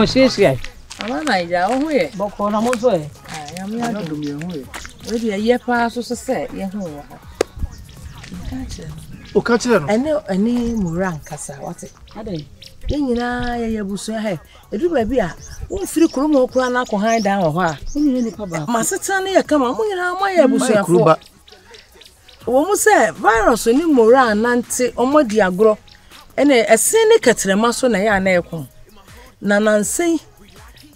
mo siesie. Ama na ija o hu ye. Boko na mo so e. Ya me adum ye hu ye. O de ye pa so se ye hu wo ha. O ka kire no. Ene muran kasa wate. Ade. Ye nyina ye busu ha. Edu ba bi a won firi kromo okura na ko han dan ho ha. Ni ni pa ba. Maseta ne ye kama mo nyina ma ye busu afo. Wo mu se virus ni muran nante omodi agro. Ene esen ne ketrema so na ya na ekon. Na nansen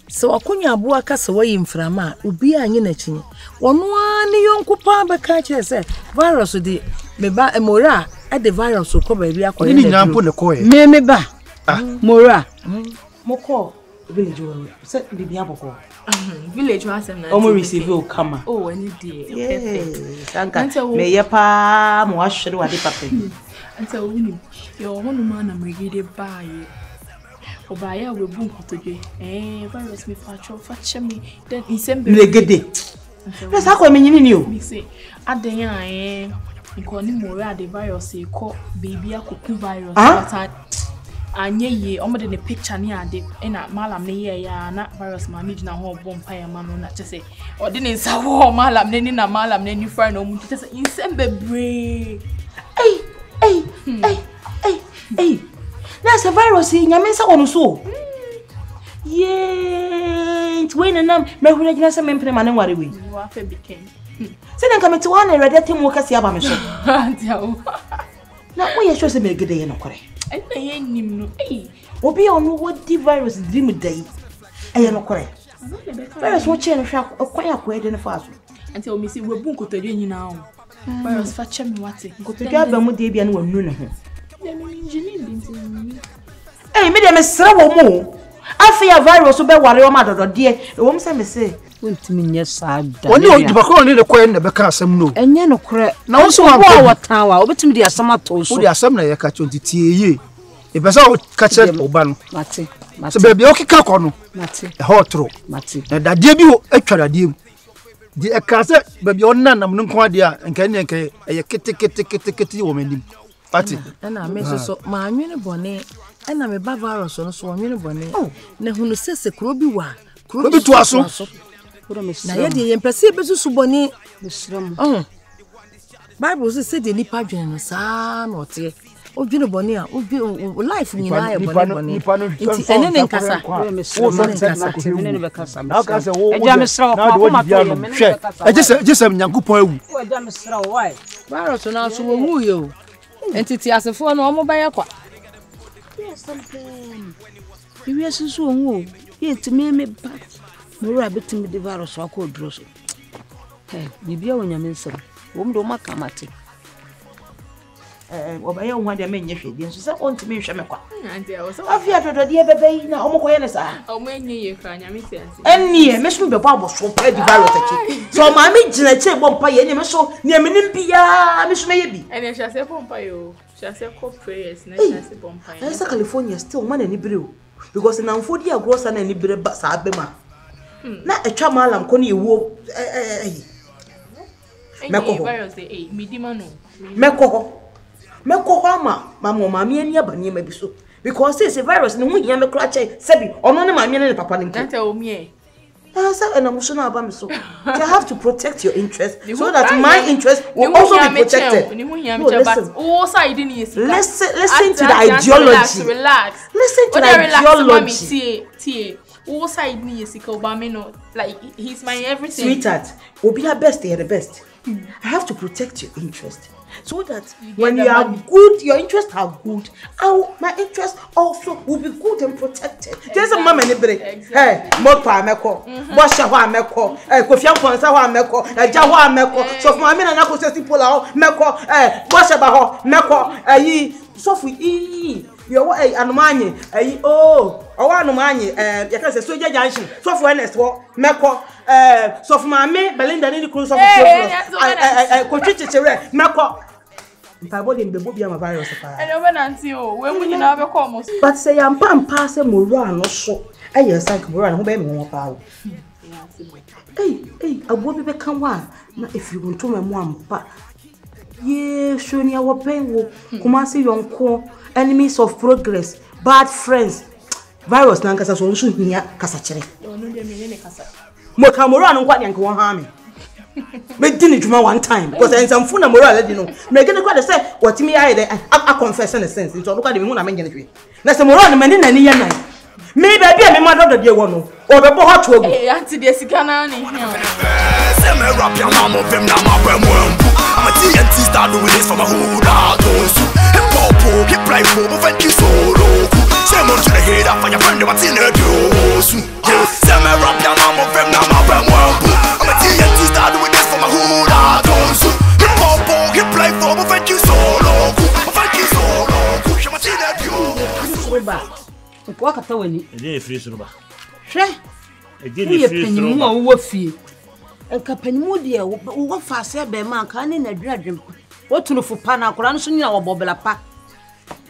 so akonya aboa kasa wayi mframa obi anye na chinyi. Wono ani yonko pa be ka kire se virus di meba emora e the virus ko ba bi akoye. Ni nyampo ne koye. Me ba. Mora. Moko village wo se bibi aboko. Village was na. Omo receive o kama. Oh, any day. Yes. Sanka. Me ye pa mo ahwere wade papa. Anta woni. Yo hono ma na megide baaye. Obaya we bu nkotoje. Virus me fa cho fa chemi. Then December. Megede. Yes, akọ me nyini ni o. Me say aden a nko ni mora the virus e ko baby akoku virus but anye ye omo de picture ni ade na malam ne ye ya na virus ma mi gina ho bompa ya ma no na chese o de ne nsa wo malam ne ni na malam ne ni fra na omu chese insem bebre na se virus nyame nsa wono so Yes, when and me huna gina se mempene ma ne ware we wa fa biken se den kameti wa na ready temu kasi aba me so antia na wo ye sure se megede ye no kore na ye nim no obi onu wodi virus dream dai eye no kore virus wo che no hwa kwan akwa de no fa so antia o mi si we bu nkotoje nyina o virus fa che me wate nkotoje aba mu de bia na wanu ne ho me de me sra wo mu afia virus be ware o ma dodode e wo m se me se wontimi nye saada Oni o dibako ni le koye na be ka asem no enye no kore na wo so wa watan wa obetimi de asem ato so wo de asem na ye ka chonti tie ye e pesa o ka che oba no mate se be bia o kika ko no mate e hotro mate na dade bi o atwa dade mu di e ka se be bia on nanam no nko ade a nka ne nka e kete wo manim pati na me so ma anwene bone na me ba virus no so anwene bone na hunu sese kro bi wa kro bi to aso na ye de yempese besusu bone besram Bible say de nipa dwen no sa na ote odwene bone a life ni na ye bone nti ene ne nkasa wo so nkasa ene ne be kasa na ka se wo eja mesra ko ma to ye me ne kasa ejese nyankopon awu wo eja mesra why virus na so wo hu ye o entity asefo no omo baye kwa something you are so wo ye timi me ba mura betimi de virus akọ duro so bibia wonyame nsem wo mdo makamate obaye wo hade me nyehwe bi nso se ontimi hwe me kwa antia o so afia dodode bebe na omo ye ne sa omo enye ye kra nyame se ase ennie me so be bo aboso pa di virus achi so ma me gina che bo mpa ye ne me so ne me nim bia me so me ye bi ene hwa se pompa yo hwa se ko prayers na hwa se pompa ye esa California still man ani bire o because na mfodi agrosa na ani bire ba sa abema na etwa malam ko ne ewo meko virus dey midima no meko ama mama mami ani abani ma bi so because say virus ne hu hia me kra che sebi ono ne mami ne papa ne nka anta o mi say na muso na aba me so you have to protect your interest so that my interest will also be protected but o side ni yes listen to the ideology relax listen to the ideology tie o side ni yes ka obama no like he's my everything sweetheart obi the best you're the best I have to protect your interest so that when you are good your interests are good my interest also will be good and protected there's a mama in break hey mo pa meko bo sha ho ameko kofi amponsa ho ameko eja ho ameko so for me na ko sesi pola ho meko bo sha ba ho meko ayi so fu yo anumanye ayi owa anumanye ya ka se so jaja nshi so for ns wo meko so for mama Belinda ni kuru so for ko chichire meko mpa body mbebo bia ma virus fa ene oba nanti o we mu nyina be ko mo but say ya mpa se moro ano so aye sank moro ano be me won pa o agbo bi be kan wa na efiri wonto me mo ampa ye shoni awo pen wo kuma se yonko enemies of progress bad friends virus na nkasa so nso hia kasa kire ono de me ne kasa mo ka moro anu kwa nyanke won ha me me dini juma one time because en samfu na moro already no me gene kwa de say watimi aye de a confess in a sense into no kwa de me hu na me ngene twe na se moro anu mani na ni ye nan me ba bia me ma dodo de wo no o be bo hot wo eh anti de sika na ni hia say me rap your mama of him na ma pe mo I'm a TNT star doing this for my hood out hip hop hip play for mo thank you so say mo to the head up for your friend what's in the do say me rap your mama of him na ma pe mo I'm a TNT star doing this for my hood out hip hop hip play for mo thank you so say what's in the do Kwa kata wani. Ede free suruba. Hwe. Ede free suruba. Wo fie. Enka panimu de wo fa se be ma ka ne na dradwem. Wo tunu fu pa na akora no so nyina wo bobela pa.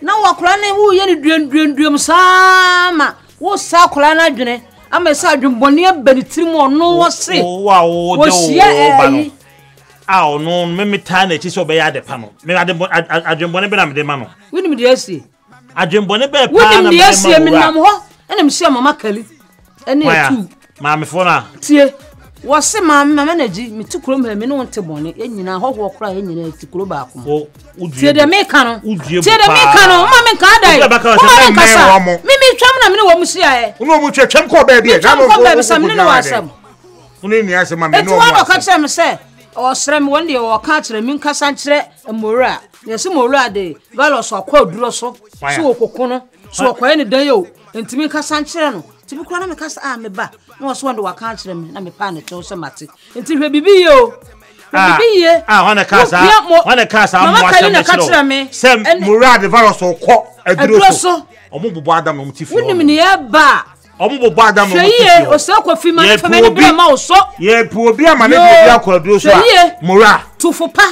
Na wo akora ne wo ye ne duanduanduam sama. Wo sa akora na adwene. Ama sa adwembone abani tirim ono wo se. Wo sia ba. Ah ono me ta na chi so be ya de pa no. Me adwembone be na me de ma no. Wini me de asi. Adwembone be pa na me asi me nam ho. Ena me sia mama kali. Ene etu. Ma me fo na. Tie. Wose mama na ji me tikuro me no wonte bone enyina hoho kora enyina tikuro ba ko tie de me ka no ma me ka dai ma me ka sa me twam na me wo musia e uno mu twetwem ko ba bia na mo ko sam ne no wasam uno ni asem ma me no wa ka kire me se o sere me wonde o ka kire me nkasa kire emora yesi mora de valos akwa duro so okoko no so okwa ne dan yo ntimi nkasa kire no tibi kura na me kasa me ba na so wonde wa ka kire me na me pa ne to so mate nti hwe bibi yo bibi ye wana kasa mo asem me sem mora de valos okọ aduro so omo bobo adam no mutifi woni me ye ba omo bobo adam no mutifi ye o se ko fi ma ne fa me ne bra ma o so ye pu obi ama ne bibi akọ aduro so mora tufu pa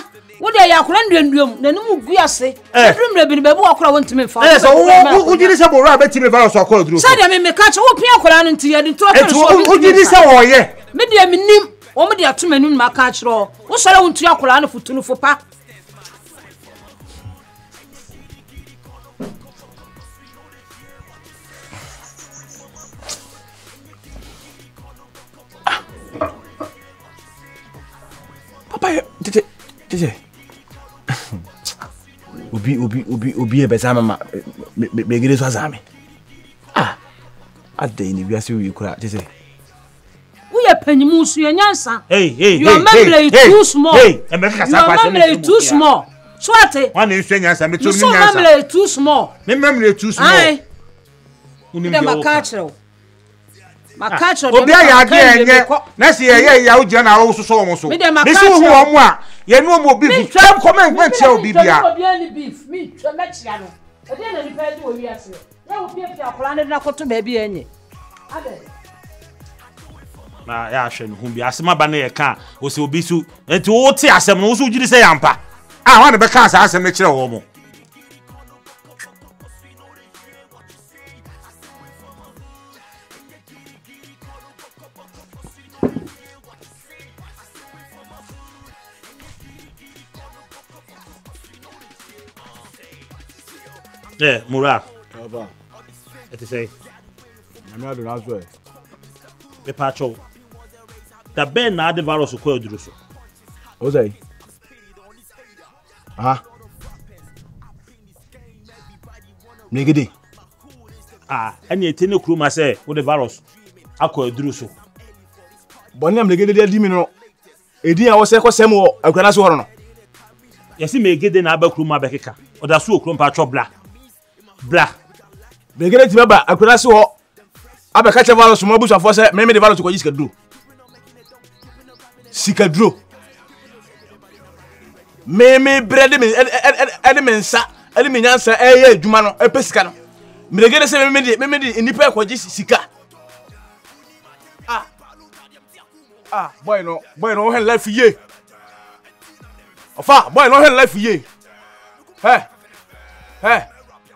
wode ya akora nduanduam na nemu guase edrumre bi ne bebu akora wontime fa so wo jiri se mora betime virus akọ aduro so sadia me ka che wo pia akora no nti ye de to akora so wo jiri se wo ye me dia minim wo me dia to manum ma ka kiro wo sore wo ntu akora no futunu fo pa papa tete obi e besa mama me gire so azame adai ni biase wi kura tete wo ye panimu su nyansa hey your memory too small emeka sa kwa memory too small so ate wan ni nsu nyansa me to ni nyansa memory too small me memory too small uni me makachiro obi aya de enye na se ye ya ugira na wo so wo so me so hu omo a ye no mo beef tell comment che obi bia obi ani beef me twa mechia no e de na ni pa de wo wi ase ya wo pia akora ne na koto ba bia enye ade na ya hwe no hu bia asema ba na ye ka o se obi su enti wo te asem no wo so ugiri se yampa wa ne be ka asem ne kire wo mo Mura. Baba. Eti say. Na me do na so e. Me pa cho. Da ben na de virus ko aduru so. O say. Negede. Ani etene kruma say wo de virus akọ aduru so. Boni am negede de di mi no. Edi a wo se ko sem wo akwara so horo no. Yesi megede na aba kruma bekeka. Oda so okrom pa cho bla. Begere ti baba akwara se ho abeka che virus mo busa fo se me de virus ko yiska duro. Sikaduro. Me bread me mensa me nyansa eye adwuma no epesika no. Megere se me de nipa ko gi sika. Boy no hen life ye. Ofa boy no hen life ye.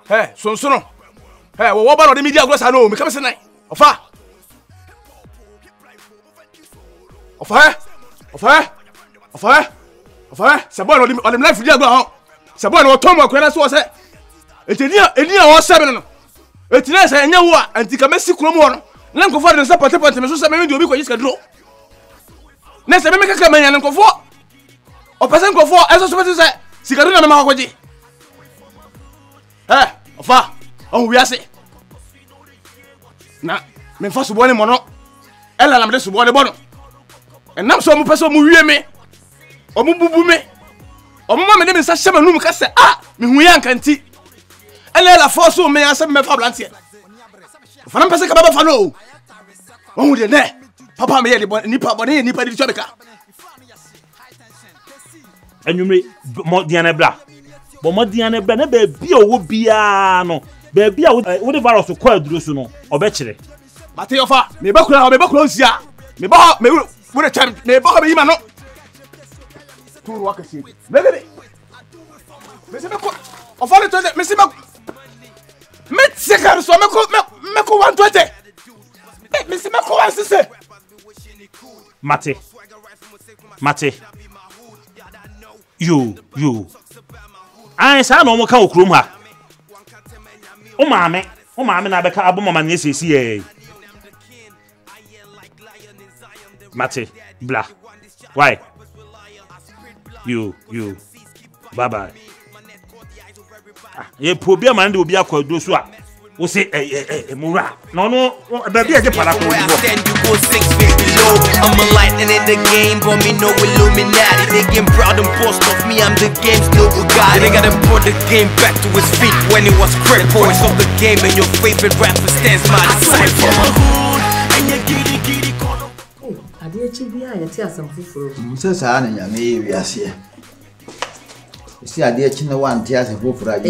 Hey, sonsono. Hey, wo ba no de media grosa no, me kam se nan. Ofa. Se boy no de life dia gba ho. Se boy no tom akwena so se. Eni a wo se be no. etina say enya wo a antika mesi kromo ho no na nkofo de support me so say me di obi kwaji skadro na say me kaka manya nkofo o pese nkofo eso so pese say sikadro na me ma kwaji ofa on wi ase na me fa subo ne mo no ela na me subo ne bo no enam so mo pese mo wie me o mo bubu me o mo ma me de me sa hyema num ka say me hu ya nkanti ela la force o me ase me fa blantie fa na pese ka baba fa no o de ne papa me ye nipa bone nipa di chobeka anwumre mo diane bra bo mo diane bra na ba bia owo bia no ba bia wo de virus ko aduro so no obekire mate yofa me bakura osia me ba me wo de time me ba be yima no turu wakasi megede me se me ko ofa le tonde me se me sekar so me ko 120 me se me ko 160 mate yo ai sa no mo ka okrom ha o maame na be ka aboma ne sesi e mate bla why you bye bye ye probia man de obi akwadro so a wo se mura no ba bia je para ko I'm a lightning in the game, but me no Illuminati. They get proud and boast of me, I'm the game's no Bugatti. They gotta put the game back to its feet when it was crippled. Voice of the game and your favorite rapper stands my disciple. I did Chibia, you tell some people. Says I and me, we are here. You see, I did China one tears and go for a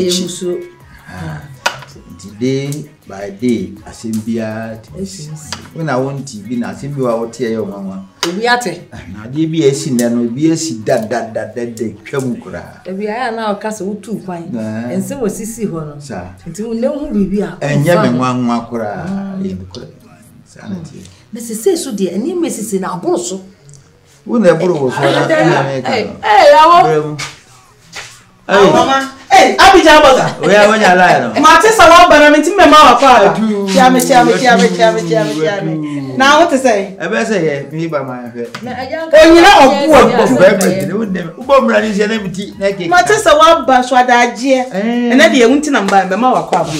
day by day, I seem beard. When I want to be, I seem you out here, your mamma. We are it. Now, DBS and no BS that they come cry. We are now castle 2 fine, and so was Sissy Honor, sir. Until we know who we are. And Yaman one cry in the sanity. Mrs. Says, dear, and you Mrs. in our bosso. When the bro was Hey, mama. Hey, Abija Baga. Where are you lying? Matisa wa bana minti me ma wa fa. Chiame. Now what to say? I better say me by my head. Oh, you know Matisa wa ba so adaje. And na de wunti na mba me ma wa kwa ba.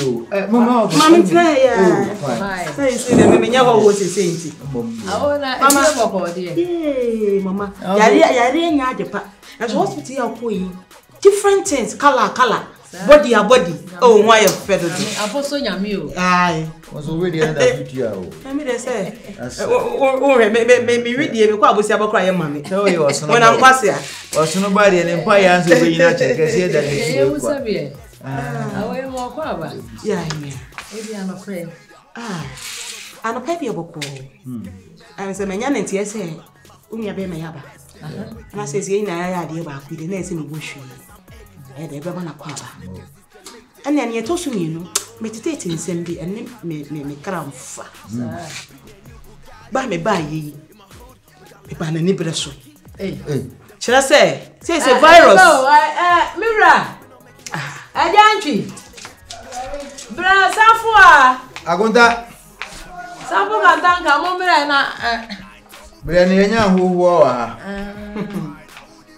Mama ntina ya. Say me nya wo say nti. Mama. Yari nya adepa. As hospital ya ko yi. Different things, color, body. Oh, why you fed it? I'm also yammy. Aye, was already under 50 years. Let me say, me read the because I was about crying, mommy. No, you was when I'm passing. Was nobody an empire answer when you not say that it was a beer. I will more quava. Yeah, maybe I'm afraid. I'm a peppy of a call. And so, my young and tears say, Unya be my yaba. And I says, you know, I had the back with the nurse in the bush. And they were not quava. And then you told me, you know, meditating Sunday and me crown fa. Buy me buy ye. If I'm a nibble so. Shall I say? Say it's a virus. Mira. I don't you. Bra Safua. Agonda. Safu can thank a moment. Brianna, who wore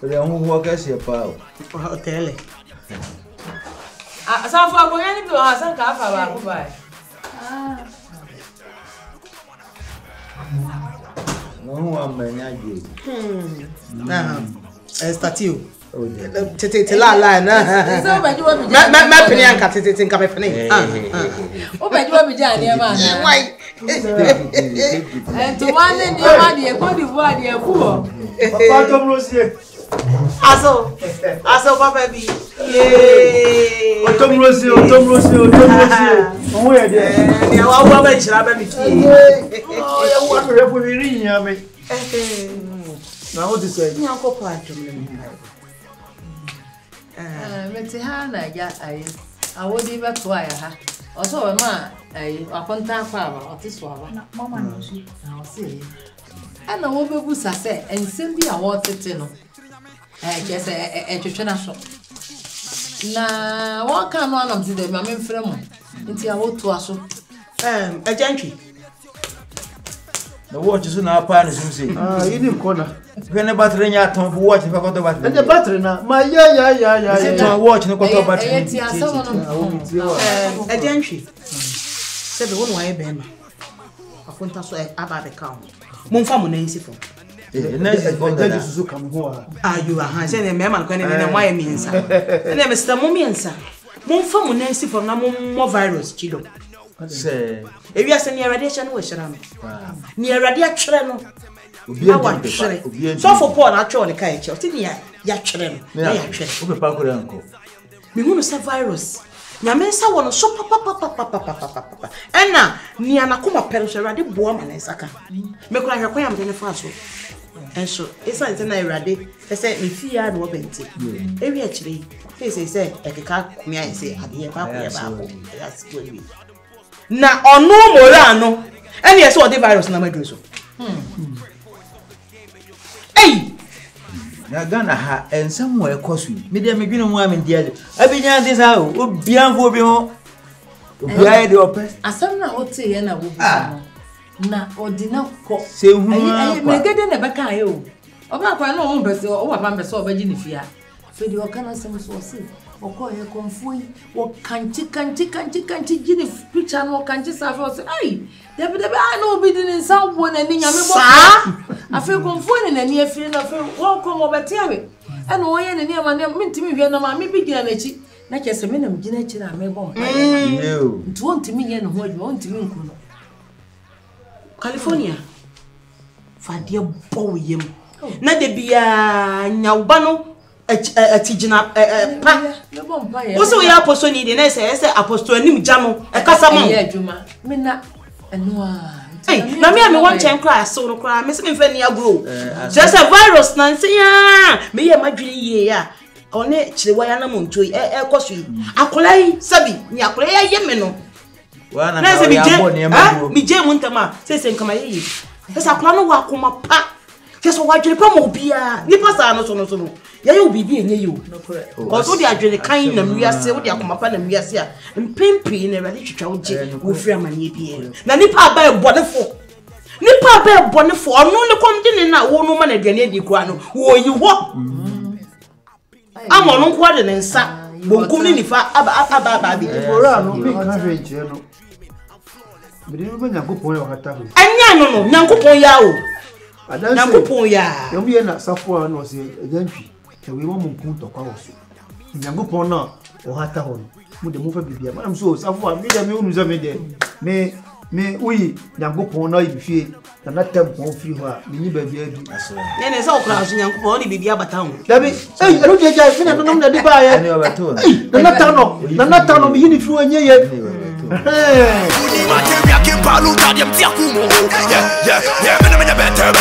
who walk as your power. Tell it. Safua, going any people has a car for buy. No one may I do. Statue. Tete la na. Ma penny and cat it in company. Oh, but you will be done, man. Why? And to one in your money, a body body, a poor. Aso, Papa B. Yay! Tom Rossi. Oh, yeah, yeah. What shall I be? Oh, what a referee, yummy. Now, what is it? Uncle Metihana, I would even try her. Also, a man, a contact father of this one. Mamma knows you. I'll see. And the woman who said, and simply I want it to know. I guess a traditional shop. Now, what can one of the mammy from? Nti a wotu aso. Agentry. The watch is now part of you didn't corner. When the battery in your tongue for watching for the battery. And the battery now, my yeah. Watch no quarter battery. Agentry. Said the one way, Ben. I want us to about the count. Monfam Nancy for. Ah, you are Hansen and Mamma going in my means. And then Mr. Momiansa. Monfam Nancy for no more virus, Chido. Say, if you are sending a radiation, we shall near radiation. So for poor natural, the kind of thing, yachren. We want to say virus. Nyamesa wono so papa ena ni anakoma perisha rade boa manesaka me kura hwekwa am tene fa so enso esa ntena irade se me fia no benti ewi akire say ekeka kumia ese ade ba ko ya sibo ewi na ono mora no ene ese ode virus na madru so na Ghana ha ensam we kosu me dia me dwene mu am dia abinya this ha obianfo obi ho obiaye de opes asam na ote ye na wo na odina ko se hu me gede na beka aye o oba kwa na o mbese o wa pa mbese o ba gini fia fe di o kana sem so se oko ye konfui wo kanchi gini picture no kanchi sa fe o se ai debe I know be din san bo na ni nyame bo afi konfui na ni afiri na fe wo ko mo betiawe e no ye ne ma ne mintimi hwe na ma me bi gina na chi na kese me na me gina chi na me bom nti won timi ye no ho adwo won timi nku no California fadie bo yem na de bia nyawba no atijina pa wo so ya apostle ni de na say apostle anim gya no e kasa mo ye adwuma me na eno na me wan chen cry so no cry me se me fa ni agro just a virus na nse ya me ye madwiri ye ya one chirewa ya na mo ntoi e koso yi akola yi sabi ni akola ya ye me no wana na ya mi je mu ntama se nkama ye yi se akola no wa koma pa keso wa dwere pa mo bia ni pasa no so no ya yo bibi enye yo ozo di adwene kan na miase wo di akoma pa na miase a mpempi na rade twitwa wo je wo firi amane bia na nipa ba e bonefo ono ne kom de ne na wo no ma na aduane di kwa no wo yi ho amo no kwa de ne nsa bonkum ni nifa aba bi ora no me kan hwe nche no bidi no nyankopon ya wakata ho anya no nyankopon ya o nyankopon ya yo bi na safo no se agantwi we want mun to kwa woso nyankopon na o hata ho mu de mu fa bibia ma so safo me de me unu za me de me uyi nyankopon na ibifie na tempo firi ho a ni ba bia du ne se o kra so nyankopon ni bibia bata ho dabi ero de ja fina no na de ba ye na tano mi hini firi anye ye Uni ma ke ya ke balu ta dem ti akumo yeah me better